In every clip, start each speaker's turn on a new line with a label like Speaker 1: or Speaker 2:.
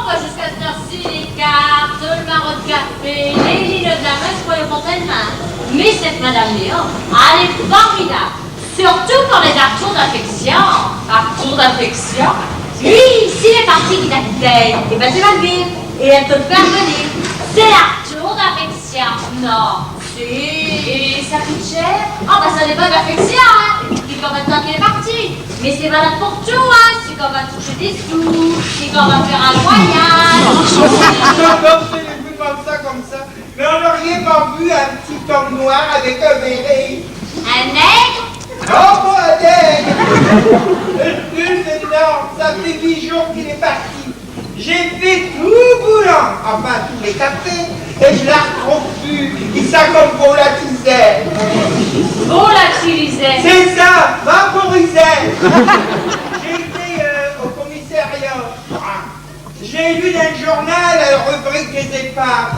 Speaker 1: bah jusqu'à cette heure-ci, les cartes, le marron de café, les lignes de la messe pour les fontaines main. Mais cette Madame Léon, elle est formidable. Surtout pour les artours d'affection. Artours d'affection? Oui, si les parties qui t'accueillent, et ben tu vas le vivre. Et elle te le faire venir. C'est l'artour d'affection. Non. Si. Et ça coûte cher? Ah bah ça dépend de l'affection, hein. C'est comme maintenant qu'il est parti. Mais c'est valable pour tout, hein. C'est qu'on va toucher des sous, c'est qu'on va faire un voyage.
Speaker 2: J'ai vu comme ça. Mais on n'aurait pas vu un petit homme noir avec un béret.
Speaker 1: Un nègre?
Speaker 2: Oh, pas un nègre. Le plus énorme, ça fait 8 jours qu'il est parti. J'ai fait tout boulant, enfin tous les cafés, et je la retrouve plus. Il ça comme volatilisait.
Speaker 1: Volatilisait?
Speaker 2: C'est ça, vaporisait. J'ai été au commissariat. J'ai lu dans le journal la rubrique des épaves.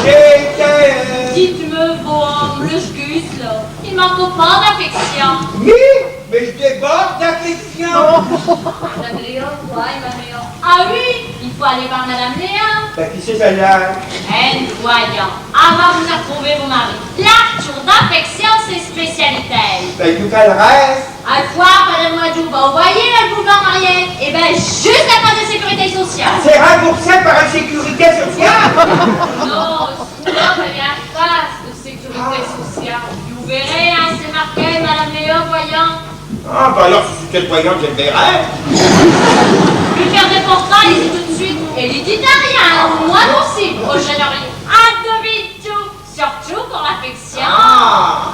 Speaker 2: J'ai été...
Speaker 1: Dites-me, bon, le sgus, là, il manque pas d'affection.
Speaker 2: Oui, mais je déborde d'affection.
Speaker 1: Madame Léon, ouais, Madame Léon. Ah oui, il faut aller voir Madame Léon.
Speaker 2: Ben, qui c'est celle-là?
Speaker 1: Voyons, avant de vous retrouver vos maris. L'artour d'affection, c'est spécialité.
Speaker 2: Ben, tout qu'elle reste.
Speaker 1: À quoi, Madame Wadou? Bah, vous voyez le boulevard Mariette? Eh ben, juste à cause de sécurité sociale.
Speaker 2: C'est remboursé par la sécurité sociale.
Speaker 1: Non, souvent, mais bien face de sécurité sociale. Vous verrez, hein, c'est marqué, Madame Léon, voyons.
Speaker 2: Ah, ben alors, si c'était le voyant, je le verrais.
Speaker 1: Lui faire des portraits, il dit tout de suite. Et il dit rien, moi aussi, au générique. Ah, devine tout, surtout pour l'affection.
Speaker 2: Ah,